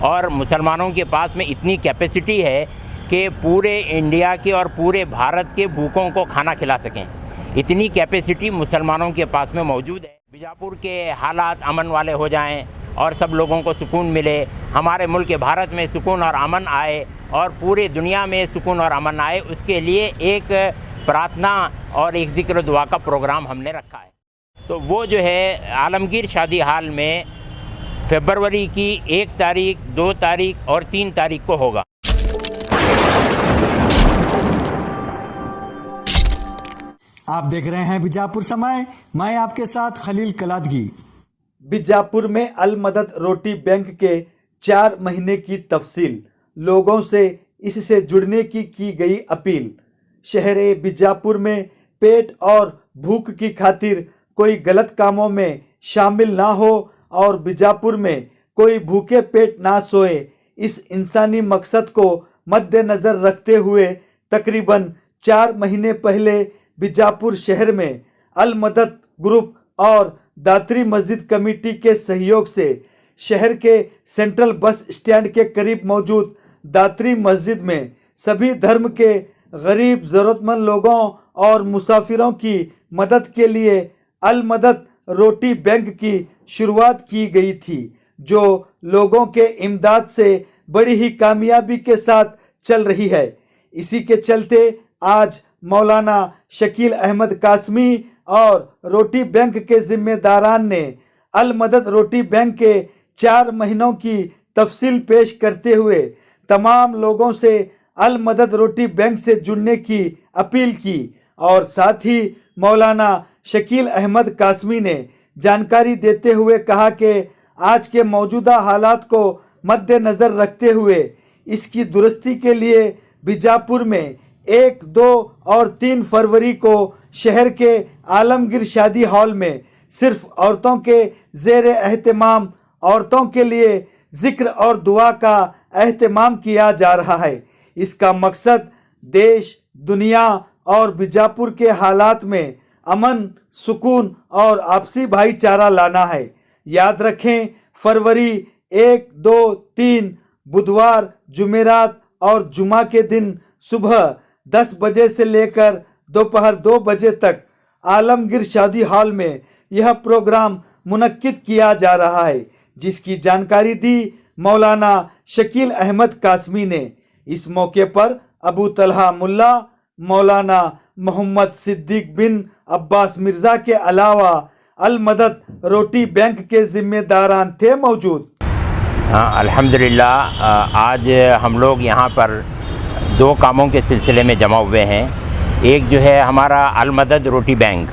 और मुसलमानों के पास में इतनी कैपेसिटी है कि पूरे इंडिया के और पूरे भारत के भूखों को खाना खिला सकें। इतनी कैपेसिटी मुसलमानों के पास में मौजूद है। बीजापुर के हालात अमन वाले हो जाएं और सब लोगों को सुकून मिले, हमारे मुल्क भारत में सुकून और अमन आए और पूरे दुनिया में सुकून और अमन आए, उसके लिए एक प्रार्थना और एक ज़िक्र दुआ का प्रोग्राम हमने रखा है। तो वो जो है आलमगीर शादी हाल में फरवरी की 1 तारीख, 2 तारीख और 3 तारीख को होगा। आप देख रहे हैं बीजापुर समय, मैं आपके साथ खलील कलादगी। बीजापुर में अल मदद रोटी बैंक के 4 महीने की तफसील, लोगों से इससे जुड़ने की गई अपील। शहर बीजापुर में पेट और भूख की खातिर कोई गलत कामों में शामिल ना हो और बीजापुर में कोई भूखे पेट ना सोए, इस इंसानी मकसद को मद्देनज़र रखते हुए तकरीबन 4 महीने पहले बीजापुर शहर में अल मदद ग्रुप और दात्री मस्जिद कमेटी के सहयोग से शहर के सेंट्रल बस स्टैंड के करीब मौजूद दात्री मस्जिद में सभी धर्म के गरीब ज़रूरतमंद लोगों और मुसाफिरों की मदद के लिए अल मदद रोटी बैंक की शुरुआत की गई थी, जो लोगों के इमदाद से बड़ी ही कामयाबी के साथ चल रही है। इसी के चलते आज मौलाना शकील अहमद कासमी और रोटी बैंक के जिम्मेदारान ने अल मदद रोटी बैंक के 4 महीनों की तफसील पेश करते हुए तमाम लोगों से अल मदद रोटी बैंक से जुड़ने की अपील की और साथ ही मौलाना शकील अहमद कासमी ने जानकारी देते हुए कहा कि आज के मौजूदा हालात को मद्देनज़र रखते हुए इसकी दुरुस्ती के लिए बीजापुर में 1, 2 और 3 फरवरी को शहर के आलमगीर शादी हॉल में सिर्फ औरतों के ज़ेर एहतमाम औरतों के लिए जिक्र और दुआ का एहतमाम किया जा रहा है। इसका मकसद देश, दुनिया और बीजापुर के हालात में अमन, सुकून और आपसी भाईचारा लाना है। याद रखें, फरवरी 1, 2, 3 बुधवार, जुमेरात और जुमा के दिन सुबह 10 बजे से लेकर दोपहर 2 बजे तक आलमगीर शादी हॉल में यह प्रोग्राम मुनक्किद किया जा रहा है, जिसकी जानकारी दी मौलाना शकील अहमद कासमी ने। इस मौके पर अबू तलहा मुल्ला, मौलाना मोहम्मद सिद्दीक बिन अब्बास मिर्ज़ा के अलावा अल मदद रोटी बैंक के जिम्मेदारान थे मौजूद। हाँ, अल्हम्दुलिल्लाह आज हम लोग यहाँ पर 2 कामों के सिलसिले में जमा हुए हैं। एक जो है हमारा अल मदद रोटी बैंक,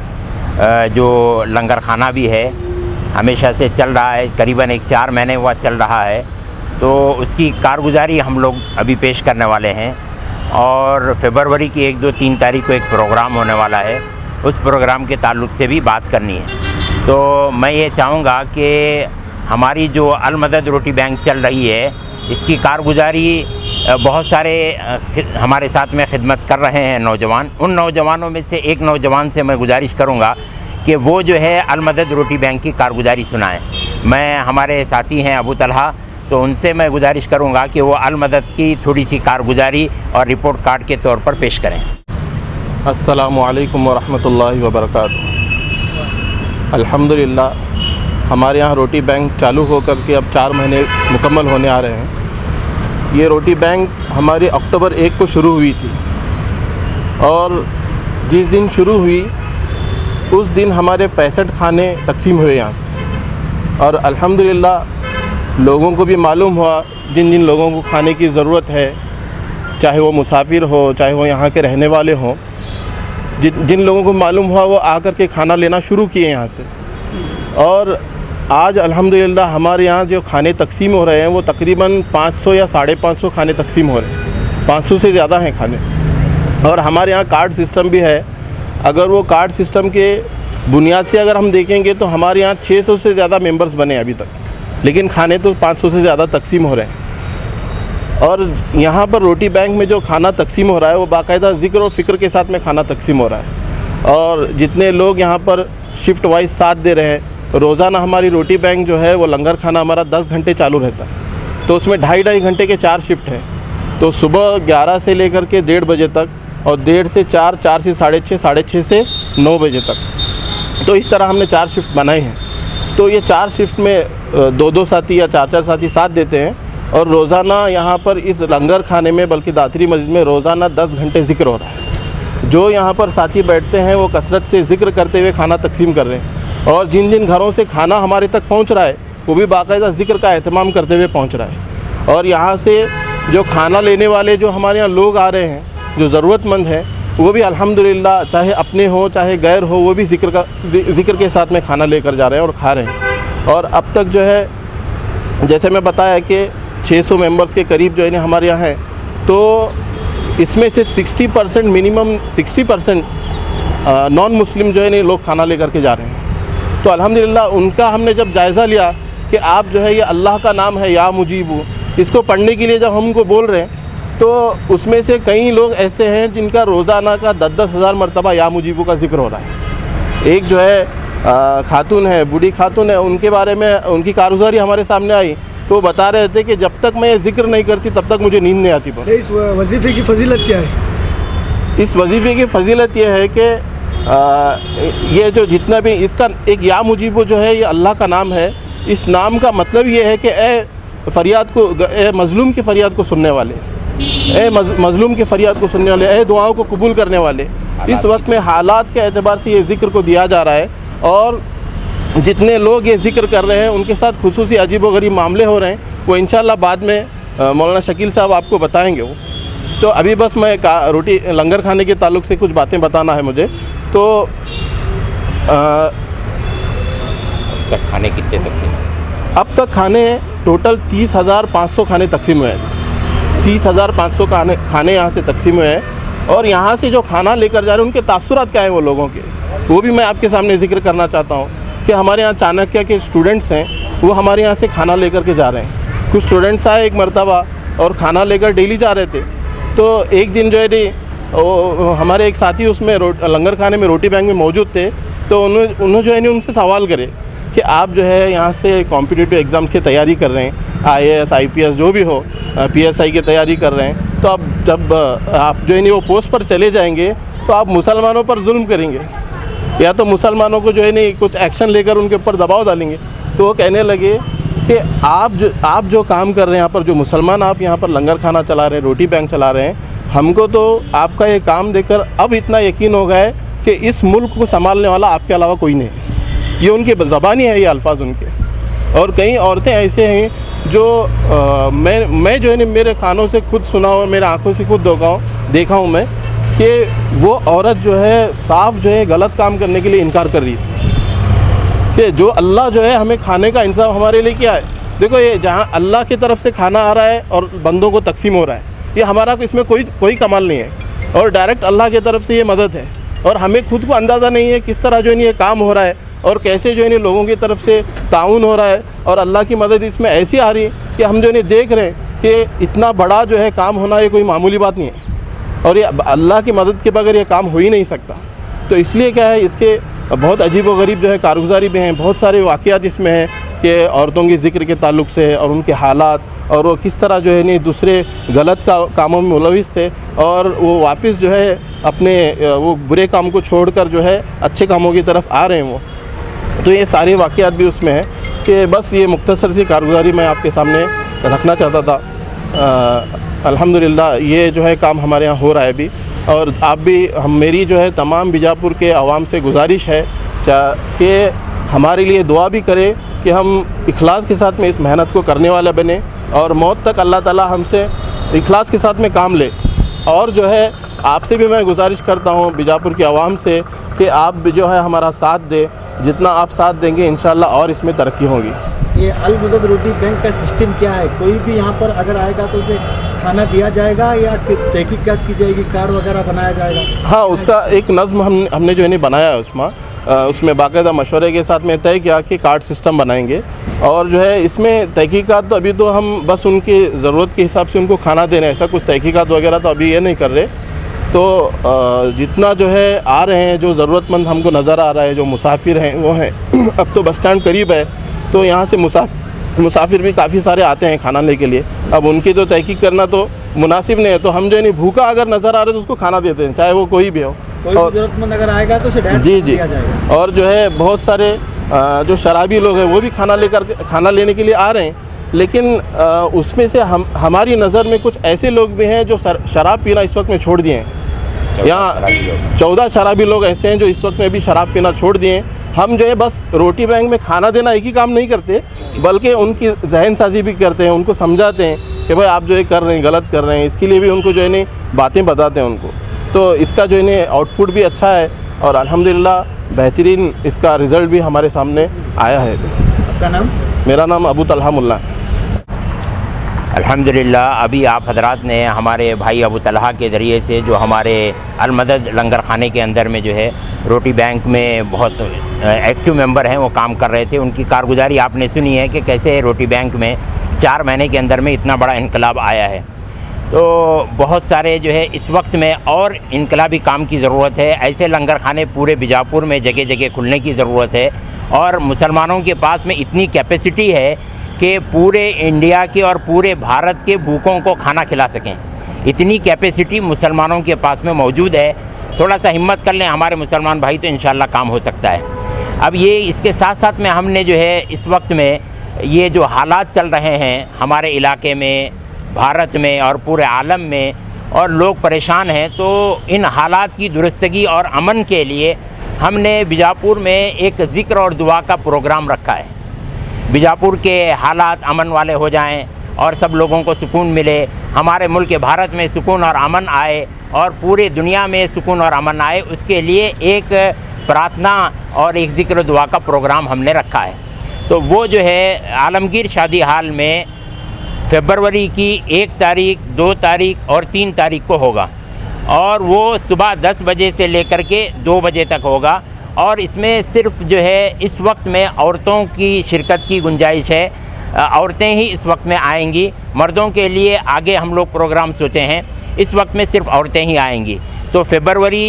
जो लंगर खाना भी है, हमेशा से चल रहा है, करीबन 4 महीने हुआ चल रहा है। तो उसकी कारगुजारी हम लोग अभी पेश करने वाले हैं और फरवरी की 1, 2, 3 तारीख को एक प्रोग्राम होने वाला है, उस प्रोग्राम के ताल्लुक़ से भी बात करनी है। तो मैं ये चाहूँगा कि हमारी जो अल मदद रोटी बैंक चल रही है, इसकी कारगुजारी बहुत सारे हमारे साथ में खिदमत कर रहे हैं नौजवान। उन नौजवानों में से एक नौजवान से मैं गुजारिश करूँगा कि वो जो है अल मदद रोटी बैंक की कारगुजारी सुनाएं। मैं हमारे साथी हैं अबू तलहा, तो उनसे मैं गुजारिश करूँगा कि वो अल मदद की थोड़ी सी कारगुजारी और रिपोर्ट कार्ड के तौर पर पेश करें। अस्सलामु अलैकुम वरहमतुल्लाहि वबरकातुहू। अल्हम्दुलिल्लाह हमारे यहाँ रोटी बैंक चालू होकर के अब 4 महीने मुकम्मल होने आ रहे हैं। ये रोटी बैंक हमारे अक्टूबर 1 को शुरू हुई थी और जिस दिन शुरू हुई उस दिन हमारे 65 खाने तकसीम हुए यहाँ से और अल्हम्दुलिल्लाह लोगों को भी मालूम हुआ, जिन जिन लोगों को खाने की ज़रूरत है, चाहे वो मुसाफिर हो, चाहे वो यहाँ के रहने वाले हों, जिन लोगों को मालूम हुआ वो आकर के खाना लेना शुरू किए यहाँ से। और आज अल्हम्दुलिल्लाह हमारे यहाँ जो खाने तकसीम हो रहे हैं वो तकरीबन 500 या 550 खाने तकसीम हो रहे हैं, 500 से ज़्यादा हैं खाने। और हमारे यहाँ कार्ड सिस्टम भी है। अगर वो कार्ड सिस्टम के बुनियाद से अगर हम देखेंगे तो हमारे यहाँ 600 से ज़्यादा मेंबर्स बने अभी तक, लेकिन खाने तो 500 से ज़्यादा तकसीम हो रहे हैं। और यहाँ पर रोटी बैंक में जो खाना तकसीम हो रहा है वो बाकायदा ज़िक्र और फ़िक्र के साथ में खाना तकसीम हो रहा है। और जितने लोग यहाँ पर शिफ्ट वाइज साथ दे रहे हैं, रोज़ाना हमारी रोटी बैंक जो है वो लंगर खाना हमारा 10 घंटे चालू रहता है। तो उसमें 2.5 घंटे के 4 शिफ्ट हैं। तो सुबह 11 से लेकर के 1:30 बजे तक और 1:30 से 4, 4 से 6:30, 6:30 से 9 बजे तक। तो इस तरह हमने 4 शिफ्ट बनाए हैं। तो ये 4 शिफ्ट में 2-2 साथी या 4-4 साथी साथ देते हैं और रोज़ाना यहाँ पर इस लंगर खाने में बल्कि दातरी मस्जिद में रोज़ाना 10 घंटे ज़िक्र हो रहा है। जो यहाँ पर साथी बैठते हैं वो कसरत से ज़िक्र करते हुए खाना तकसीम कर रहे हैं और जिन जिन घरों से खाना हमारे तक पहुँच रहा है वो भी बाकायदा ज़िक्र का एहतमाम करते हुए पहुँच रहा है। और यहाँ से जो खाना लेने वाले जो हमारे यहाँ लोग आ रहे हैं, जो ज़रूरतमंद हैं, वो भी अल्हम्दुलिल्लाह चाहे अपने हो चाहे गैर हो, वो भी ज़िक्र के साथ में खाना लेकर जा रहे हैं और खा रहे हैं। और अब तक जो है जैसे मैं बताया कि 600 मेंबर्स के करीब जो है ना हमारे यहाँ हैं, तो इसमें से 60% मिनिमम 60% नॉन मुस्लिम जो है ना लोग खाना लेकर के जा रहे हैं। तो अल्हम्दुलिल्लाह उनका हमने जब जायज़ा लिया कि आप जो है ये अल्लाह का नाम है या मुजीबू, इसको पढ़ने के लिए जब हमको बोल रहे हैं तो उसमें से कई लोग ऐसे हैं जिनका रोज़ाना का 10-10 हज़ार मरतबा या मुजीबू का ज़िक्र हो रहा है। एक जो है खातून है, बूढ़ी खातून है, उनके बारे में उनकी कारगुजारी हमारे सामने आई तो वो बता रहे थे कि जब तक मैं ये ज़िक्र नहीं करती तब तक मुझे नींद नहीं आती। पर इस वजीफ़े की फ़जीलत क्या है? इस वजीफ़े की फ़जीलत ये है कि ये जो जितना भी इसका एक या मुजीबू जो है ये अल्लाह का नाम है। इस नाम का मतलब ये है कि ए फ़रियाद को, ए मज़लूम की फ़रियाद को सुनने वाले, ए मज़लूम की फ़रियाद को सुनने वाले, ए दुआओं को कबूल करने वाले। इस वक्त में हालात के एतबार से ये ज़िक्र को दिया जा रहा है और जितने लोग ये ज़िक्र कर रहे हैं उनके साथ खुसूसी अजीब व गरीब मामले हो रहे हैं। वो इंशाअल्लाह बाद में मौलाना शकील साहब आपको बताएंगे। वो तो अभी बस मैं रोटी लंगर खाने के ताल्लुक़ से कुछ बातें बताना है मुझे। तो तक खाने कितने तकसीम? अब तक खाने टोटल 30,500 खाने तकसीम हुए हैं। 30,500 खाने यहाँ से तकसीम हुए हैं और यहाँ से जो खाना लेकर जा रहे हैं उनके तासुरात क्या हैं वो लोगों के, वो भी मैं आपके सामने ज़िक्र करना चाहता हूँ कि हमारे यहाँ चाणक्य के स्टूडेंट्स हैं, वो हमारे यहाँ से खाना लेकर के जा रहे हैं। कुछ स्टूडेंट्स आए एक मरतबा और खाना लेकर डेली जा रहे थे। तो एक दिन जो है वो हमारे एक साथी उसमें लंगर खाने में रोटी बैंक में मौजूद थे। तो उन्होंने जो है उनसे सवाल करे कि आप जो है यहाँ से कॉम्पिटिटिव एग्ज़ाम की तैयारी कर रहे हैं, IAS IPS जो भी हो, PSI की तैयारी कर रहे हैं, तो अब जब आप जो है वो पोस्ट पर चले जाएंगे तो आप मुसलमानों पर जुल्म करेंगे या तो मुसलमानों को जो है नहीं कुछ एक्शन लेकर उनके ऊपर दबाव डालेंगे। तो वो कहने लगे कि आप जो काम कर रहे हैं यहाँ पर, जो मुसलमान आप यहाँ पर लंगर खाना चला रहे हैं, रोटी बैंक चला रहे हैं, हमको तो आपका ये काम देखकर अब इतना यकीन हो गया है कि इस मुल्क को संभालने वाला आपके अलावा कोई नहीं है। ये उनकी ज़बानी है, ये अल्फाज उनके। और कई औरतें ऐसे हैं जो मैं जो है ना मेरे कानों से खुद सुना हूँ, मेरे आँखों से खुद देखा हूँ मैं कि वो औरत जो है साफ जो है गलत काम करने के लिए इनकार कर रही थी कि जो अल्लाह जो है हमें खाने का इंतज़ाम हमारे लिए किया है। देखो ये जहाँ अल्लाह की तरफ से खाना आ रहा है और बंदों को तकसीम हो रहा है, ये हमारा इसमें कोई कमाल नहीं है और डायरेक्ट अल्लाह की तरफ से ये मदद है। और हमें खुद को अंदाज़ा नहीं है किस तरह जो है ये काम हो रहा है और कैसे जो है लोगों की तरफ से ताउन हो रहा है और अल्लाह की मदद इसमें ऐसी आ रही है कि हम जो है देख रहे हैं कि इतना बड़ा जो है काम होना ये कोई मामूली बात नहीं है और ये अल्लाह की मदद के बगैर ये काम हो ही नहीं सकता। तो इसलिए क्या है, इसके बहुत अजीब व गरीब जो है कारगुजारी भी हैं, बहुत सारे वाक़यात इसमें हैं कि औरतों के ज़िक्र के ताल्लुक़ से और उनके हालात और वो किस तरह जो है नहीं दूसरे गलत कामों में मुलविस थे और वो वापस जो है अपने वो बुरे काम को छोड़कर जो है अच्छे कामों की तरफ आ रहे हैं वो। तो ये सारे वाक़यात भी उसमें हैं कि बस ये मुख्तसर सी कारगुजारी मैं आपके सामने रखना चाहता था। अल्हम्दुलिल्लाह ये जो है काम हमारे यहाँ हो रहा है अभी और आप भी मेरी जो है तमाम बीजापुर के आवाम से गुजारिश है कि हमारे लिए दुआ भी करें कि हम इखलास के साथ में इस मेहनत को करने वाला बने और मौत तक अल्लाह ताला हमसे इखलास के साथ में काम ले। और जो है आपसे भी मैं गुजारिश करता हूँ बीजापुर के आवाम से कि आप भी जो है हमारा साथ दें, जितना आप साथ देंगे इंशाअल्लाह और इसमें तरक्की होगी। ये अल मदद रोटी बैंक का सिस्टम क्या है? कोई भी यहाँ पर अगर आएगा तो उसे खाना दिया जाएगा या तहकीकात की जाएगी, कार्ड वगैरह बनाया जाएगा? हाँ, उसका एक नज़्म हमने जो है नहीं बनाया है उसमें बाकायदा मशवरे के साथ में तय किया कि कार्ड सिस्टम बनाएंगे और जो है इसमें तहकीकात तो अभी तो हम बस उनकी ज़रूरत के हिसाब से उनको खाना दे रहे हैं, ऐसा कुछ तहकीकात वगैरह तो अभी ये नहीं कर रहे। तो जितना जो है आ रहे हैं, जो ज़रूरतमंद हमको नज़र आ रहा है, जो मुसाफिर हैं वो हैं अब तो बस स्टैंड करीब है तो यहाँ से मुसाफिर भी काफ़ी सारे आते हैं खाना लेने के लिए। अब उनकी तो तहकीक करना तो मुनासिब नहीं है, तो हम जो है नहीं भूखा अगर नज़र आ रहे तो उसको खाना देते हैं, चाहे वो कोई भी हो। कोई ज़रूरतमंद अगर आएगा तो उसे डायरेक्ट जी दिया जाएगा। और जो है बहुत सारे जो शराबी लोग हैं वो भी खाना लेने के लिए आ रहे हैं, लेकिन उसमें से हमारी नज़र में कुछ ऐसे लोग भी हैं जो शराब पीना इस वक्त में छोड़ दिए हैं। यहाँ 14 शराबी लोग ऐसे हैं जो इस वक्त में भी शराब पीना छोड़ दिए हैं। हम जो है बस रोटी बैंक में खाना देना एक ही काम नहीं करते, बल्कि उनकी जहन साजी भी करते हैं, उनको समझाते हैं कि भाई आप जो है कर रहे हैं गलत कर रहे हैं, इसके लिए भी उनको जो है नहीं बातें बताते हैं उनको। तो इसका जो है नहीं आउटपुट भी अच्छा है और अल्हम्दुलिल्लाह बेहतरीन इसका रिज़ल्ट भी हमारे सामने आया है। आपका नाम? मेरा नाम अबू तलहा मुल्ला है। अल्हम्दुलिल्लाह अभी आप हजरात ने हमारे भाई अबू तलहा के ज़रिए से जो हमारे अलमदद लंगर खाने के अंदर में जो है रोटी बैंक में बहुत एक्टिव मेंबर हैं, वो काम कर रहे थे, उनकी कारगुजारी आपने सुनी है कि कैसे रोटी बैंक में 4 महीने के अंदर में इतना बड़ा इनकलाब आया है। तो बहुत सारे जो है इस वक्त में और इनकलाबी काम की ज़रूरत है। ऐसे लंगर खाने पूरे बीजापुर में जगह जगह खुलने की ज़रूरत है और मुसलमानों के पास में इतनी कैपेसिटी है कि पूरे इंडिया के और पूरे भारत के भूखों को खाना खिला सकें, इतनी कैपेसिटी मुसलमानों के पास में मौजूद है। थोड़ा सा हिम्मत कर लें हमारे मुसलमान भाई तो इंशाल्लाह काम हो सकता है। अब ये इसके साथ साथ में हमने जो है इस वक्त में ये जो हालात चल रहे हैं हमारे इलाके में, भारत में और पूरे आलम में, और लोग परेशान हैं, तो इन हालात की दुरुस्तगी और अमन के लिए हमने बीजापुर में एक ज़िक्र और दुआ का प्रोग्राम रखा है। बीजापुर के हालात अमन वाले हो जाएं और सब लोगों को सुकून मिले, हमारे मुल्क भारत में सुकून और अमन आए और पूरे दुनिया में सुकून और अमन आए, उसके लिए एक प्रार्थना और एक ज़िक्र दुआ का प्रोग्राम हमने रखा है। तो वो जो है आलमगीर शादी हाल में फरवरी की 1 तारीख, 2 तारीख और 3 तारीख को होगा और वो सुबह 10 बजे से लेकर के 2 बजे तक होगा। और इसमें सिर्फ जो है इस वक्त में औरतों की शिरकत की गुंजाइश है, औरतें ही इस वक्त में आएंगी, मर्दों के लिए आगे हम लोग प्रोग्राम सोचे हैं, इस वक्त में सिर्फ औरतें ही आएंगी। तो फरवरी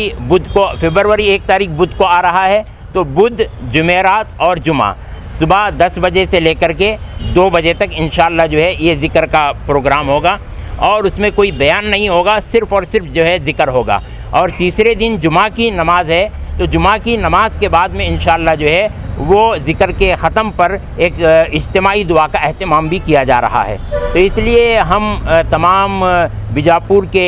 1 तारीख बुध को आ रहा है, तो बुध, जुमेरात और जुमा सुबह 10 बजे से लेकर के 2 बजे तक इंशाअल्लाह जो है ये ज़िक्र का प्रोग्राम होगा और उसमें कोई बयान नहीं होगा, सिर्फ़ और सिर्फ जो है ज़िक्र होगा। और तीसरे दिन जुमा की नमाज़ है, तो जुमा की नमाज के बाद में इंशाअल्लाह जो है वो ज़िक्र के ख़त्म पर एक इज्तिमाई दुआ का अहतमाम भी किया जा रहा है। तो इसलिए हम तमाम बीजापुर के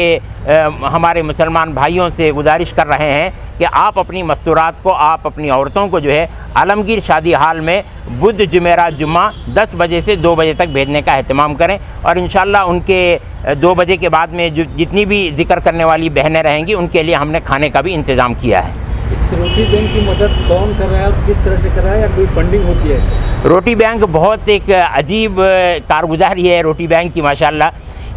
हमारे मुसलमान भाइयों से गुजारिश कर रहे हैं कि आप अपनी मस्तूरात को, आप अपनी औरतों को जो है आलमगीर शादी हाल में बुध, जुमेरात, जुम्मा 10 बजे से 2 बजे तक भेजने का अहतमाम करें और इंशाअल्लाह उनके 2 बजे के बाद में जितनी भी ज़िक्र करने वाली बहनें रहेंगी उनके लिए हमने खाने का भी इंतज़ाम किया है। इस रोटी बैंक की मदद कौन कर रहा है और किस तरह से कर रहा है, या कोई फंडिंग होती है? रोटी बैंक बहुत एक अजीब कारगुजारी है रोटी बैंक की माशाल्लाह,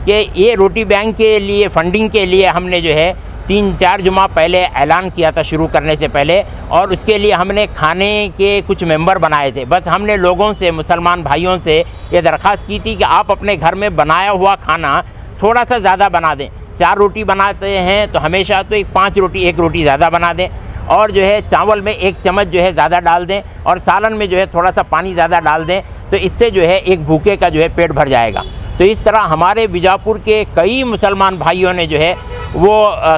कि ये रोटी बैंक के लिए फ़ंडिंग के लिए हमने जो है 3-4 जुमा पहले ऐलान किया था शुरू करने से पहले, और उसके लिए हमने खाने के कुछ मेंबर बनाए थे। बस हमने लोगों से, मुसलमान भाइयों से ये दरख्वास्त की थी कि आप अपने घर में बनाया हुआ खाना थोड़ा सा ज़्यादा बना दें। 4 रोटी बनाते हैं तो हमेशा तो 1 रोटी ज़्यादा बना दें, और जो है चावल में 1 चम्मच जो है ज़्यादा डाल दें, और सालन में जो है थोड़ा सा पानी ज़्यादा डाल दें, तो इससे जो है एक भूखे का जो है पेट भर जाएगा। तो इस तरह हमारे बीजापुर के कई मुसलमान भाइयों ने जो है वो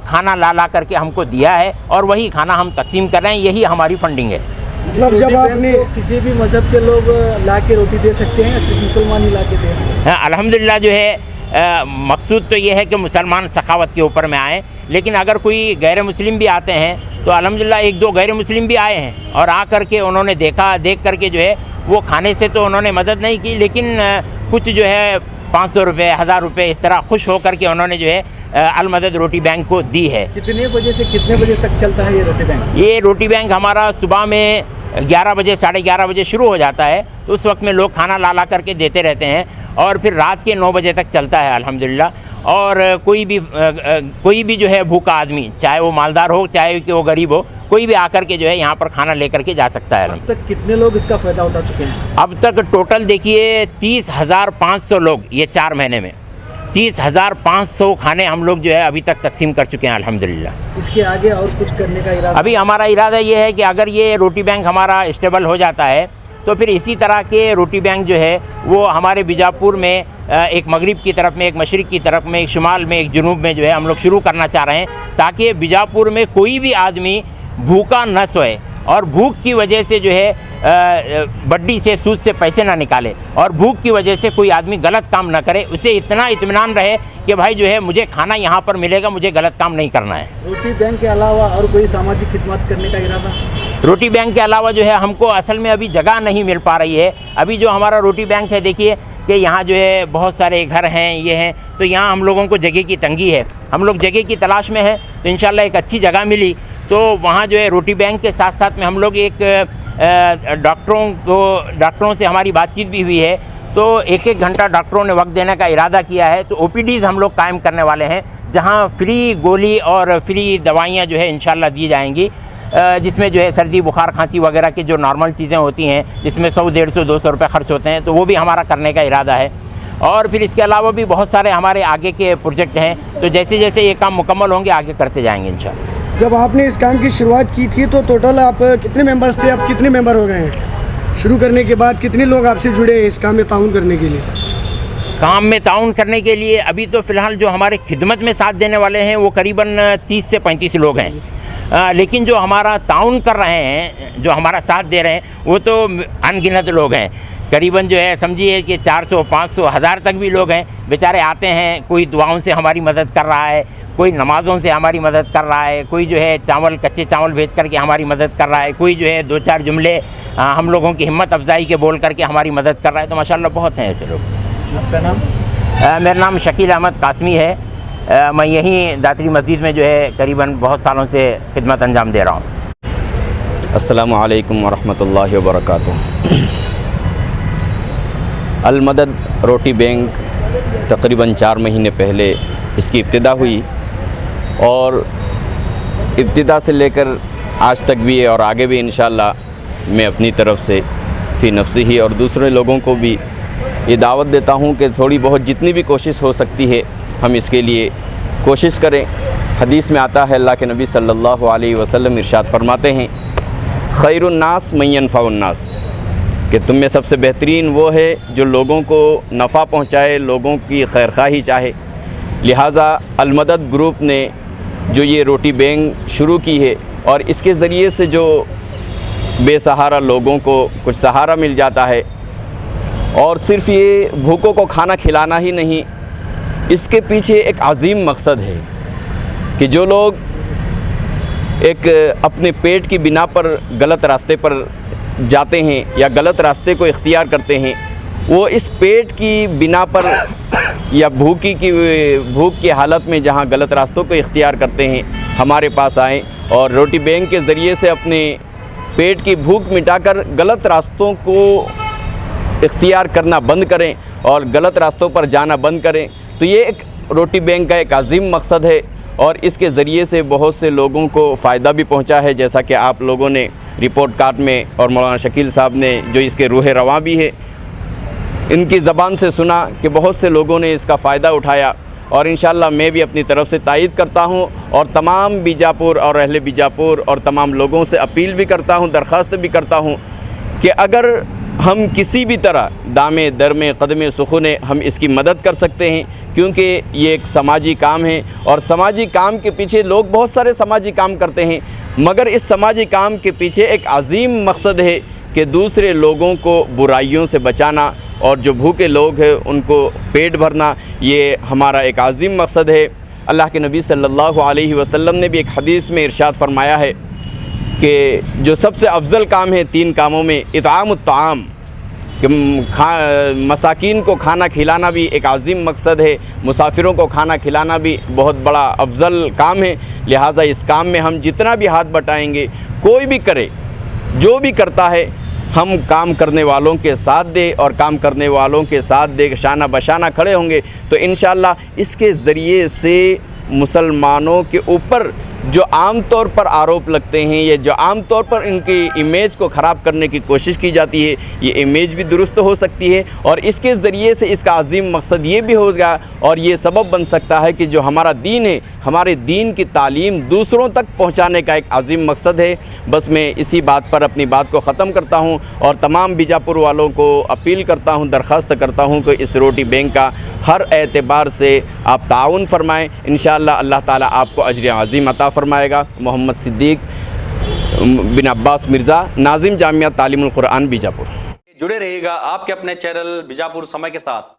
खाना ला करके हमको दिया है और वही खाना हम तकसीम कर रहे हैं, यही हमारी फंडिंग है। मतलब जब आपने किसी भी मज़हब के लोग ला के रोटी दे सकते हैं, सिर्फ मुसलमान ही ला के दे? हाँ, अल्हम्दुलिल्लाह जो है मकसूद तो ये है कि मुसलमान सखावत के ऊपर में आएँ, लेकिन अगर कोई गैर मुस्लिम भी आते हैं तो अल्हम्दुलिल्लाह 1-2 गैर मुस्लिम भी आए हैं और आ करके उन्होंने देख करके जो है वो खाने से तो उन्होंने मदद नहीं की, लेकिन कुछ जो है 500 रुपये, 1000 रुपये इस तरह खुश हो करके उन्होंने जो है अलमदद रोटी बैंक को दी है। कितने बजे से कितने बजे तक चलता है ये रोटी बैंक? ये रोटी बैंक हमारा सुबह में 11 बजे, 11:30 बजे शुरू हो जाता है, तो उस वक्त में लोग खाना ला करके देते रहते हैं और फिर रात के 9 बजे तक चलता है अल्हम्दुलिल्लाह। और कोई भी जो है भूखा आदमी, चाहे वो मालदार हो चाहे कि वो गरीब हो, कोई भी आकर के जो है यहाँ पर खाना लेकर के जा सकता है। अब तक कितने लोग इसका फ़ायदा उठा चुके हैं? अब तक टोटल देखिए 30,500 लोग, ये 4 महीने में 30,500 खाने हम लोग जो है अभी तक तकसीम कर चुके हैं अल्हम्दुलिल्लाह। इसके आगे और कुछ करने का इरादा? अभी हमारा इरादा ये है कि अगर ये रोटी बैंक हमारा स्टेबल हो जाता है तो फिर इसी तरह के रोटी बैंक जो है वो हमारे बीजापुर में एक मगरिब की तरफ में, एक मशरिक़ की तरफ में, एक शुमाल में, एक जुनूब में जो है हम लोग शुरू करना चाह रहे हैं, ताकि बीजापुर में कोई भी आदमी भूखा न सोए और भूख की वजह से जो है बड्डी से, सूद से पैसे ना निकाले और भूख की वजह से कोई आदमी गलत काम ना करे, उसे इतना इत्मीनान रहे कि भाई जो है मुझे खाना यहाँ पर मिलेगा, मुझे गलत काम नहीं करना है। रोटी बैंक के अलावा और कोई सामाजिक खिदमत करने का इरादा? रोटी बैंक के अलावा जो है हमको असल में अभी जगह नहीं मिल पा रही है। अभी जो हमारा रोटी बैंक है, देखिए कि यहाँ जो है बहुत सारे घर हैं, ये हैं, तो यहाँ हम लोगों को जगह की तंगी है। हम लोग जगह की तलाश में हैं, तो इंशाल्लाह एक अच्छी जगह मिली तो वहाँ जो है रोटी बैंक के साथ साथ में हम लोग एक डॉक्टरों से हमारी बातचीत भी हुई है, तो एक एक घंटा डॉक्टरों ने वक्त देने का इरादा किया है। तो OPDs हम लोग कायम करने वाले हैं, जहाँ फ्री गोली और फ्री दवाइयाँ जो है इंशाल्लाह दी जाएंगी, जिसमें जो है सर्दी बुखार खांसी वगैरह की जो नॉर्मल चीज़ें होती हैं, जिसमें 100, 150, 200 रुपये खर्च होते हैं, तो वो भी हमारा करने का इरादा है। और फिर इसके अलावा भी बहुत सारे हमारे आगे के प्रोजेक्ट हैं, तो जैसे जैसे ये काम मुकम्मल होंगे आगे करते जाएंगे इंशाल्लाह। जब आपने इस काम की शुरुआत की थी तो टोटल आप कितने मेंबर्स थे, अब कितने मेंबर हो गए हैं? शुरू करने के बाद कितने लोग आपसे जुड़े हैं इस काम में ताउन करने के लिए? काम में ताउन करने के लिए अभी तो फ़िलहाल जो हमारे खिदमत में साथ देने वाले हैं वो करीबन 30 से 35 लोग हैं, लेकिन जो हमारा ताउन कर रहे हैं, जो हमारा साथ दे रहे हैं, वो तो अनगिनत लोग हैं। करीबन जो है समझिए कि 400, 500, 1000 तक भी लोग हैं। बेचारे आते हैं, कोई दुआओं से हमारी मदद कर रहा है, कोई नमाज़ों से हमारी मदद कर रहा है, कोई जो है चावल, कच्चे चावल भेज करके हमारी मदद कर रहा है, कोई जो है 2-4 जुमले हम लोगों की हिम्मत अफजाई के बोल करके हमारी मदद कर रहा है। तो माशाल्लाह बहुत हैं ऐसे लोग। आपका नाम? मेरा नाम शकील अहमद कासमी है। मैं यहीं दातरी मस्जिद में जो है करीबन बहुत सालों से खिदमत अंजाम दे रहा हूँ। अस्सलामु अलैकुम वरहमतुल्लाहि वबरकातुहू। अल मदद रोटी बैंक तकरीबन 4 महीने पहले इसकी इब्तिदा हुई और इब्तिदा से लेकर आज तक भी है और आगे भी इंशाअल्लाह मैं अपनी तरफ से फ़ी नफ्सी ही और दूसरे लोगों को भी ये दावत देता हूँ कि थोड़ी बहुत जितनी भी कोशिश हो सकती है हम इसके लिए कोशिश करें। हदीस में आता है, अल्लाह के नबी सल्लल्लाहु अलैहि वसल्लम इरशाद फरमाते हैं, खैरुन्नास मन यनफ़उन्नास, कि तुम में सबसे बेहतरीन वो है जो लोगों को नफ़ा पहुँचाए, लोगों की खैरख्वाही चाहे। लिहाजा अल मदद ग्रुप ने जो ये रोटी बैंक शुरू की है और इसके ज़रिए से जो बेसहारा लोगों को कुछ सहारा मिल जाता है, और सिर्फ़ ये भूखों को खाना खिलाना ही नहीं, इसके पीछे एक अजीम मकसद है कि जो लोग एक अपने पेट की बिना पर गलत रास्ते पर जाते हैं या गलत रास्ते को इख्तियार करते हैं, वो इस पेट की बिना पर या भूख की हालत में जहाँ गलत रास्तों को इख्तियार करते हैं, हमारे पास आएँ और रोटी बैंक के ज़रिए से अपने पेट की भूख मिटाकर गलत रास्तों को इख्तियार करना बंद करें और गलत रास्तों पर जाना बंद करें। तो ये एक रोटी बैंक का एक अजीम मकसद है और इसके ज़रिए से बहुत से लोगों को फ़ायदा भी पहुंचा है, जैसा कि आप लोगों ने रिपोर्ट कार्ड में और मौलाना शकील साहब ने जो इसके रूह रवां भी है इनकी ज़बान से सुना कि बहुत से लोगों ने इसका फ़ायदा उठाया। और इंशाअल्लाह मैं भी अपनी तरफ से तायद करता हूं और तमाम बीजापुर और अहले बीजापुर और तमाम लोगों से अपील भी करता हूं, दरख्वास्त भी करता हूं कि अगर हम किसी भी तरह दामे दरमे कदमे सुखुने हम इसकी मदद कर सकते हैं, क्योंकि ये एक समाजी काम है और समाजी काम के पीछे लोग बहुत सारे समाजी काम करते हैं, मगर इस समाजी काम के पीछे एक अजीम मकसद है कि दूसरे लोगों को बुराइयों से बचाना और जो भूखे लोग हैं उनको पेट भरना, ये हमारा एक अजीम मकसद है। अल्लाह के नबी सल्लल्लाहु अलैहि वसल्लम ने भी एक हदीस में इरशाद फरमाया है कि जो सबसे अफजल काम है 3 कामों में, इतामुत ताम, कि मसाकीन को खाना खिलाना भी एक अजीम मकसद है, मुसाफिरों को खाना खिलाना भी बहुत बड़ा अफजल काम है। लिहाजा इस काम में हम जितना भी हाथ बटाएंगे, कोई भी करे, जो भी करता है, हम काम करने वालों के साथ दे और काम करने वालों के साथ दे शाना बशाना खड़े होंगे तो इंशाअल्लाह इसके ज़रिए से मुसलमानों के ऊपर जो आम तौर पर आरोप लगते हैं, ये जो आम तौर पर इनकी इमेज को ख़राब करने की कोशिश की जाती है, ये इमेज भी दुरुस्त हो सकती है और इसके ज़रिए से इसका अजीम मकसद ये भी होगा और ये सबब बन सकता है कि जो हमारा दीन है, हमारे दीन की तालीम दूसरों तक पहुँचाने का एक अजीम मकसद है। बस मैं इसी बात पर अपनी बात को ख़त्म करता हूँ और तमाम बीजापुर वालों को अपील करता हूँ, दरख्वास्त करता हूँ कि इस रोटी बैंक का हर एतबार से आप ताउन फरमाएँ। इंशाअल्लाह अल्लाह ताला आपको अजर अज़ीम अता फरमाएगा। मोहम्मद सिद्दीक बिन अब्बास मिर्ज़ा, नाज़िम जामिया तालीमुल कुरान बीजापुर। जुड़े रहिएगा आपके अपने चैनल बीजापुर समय के साथ।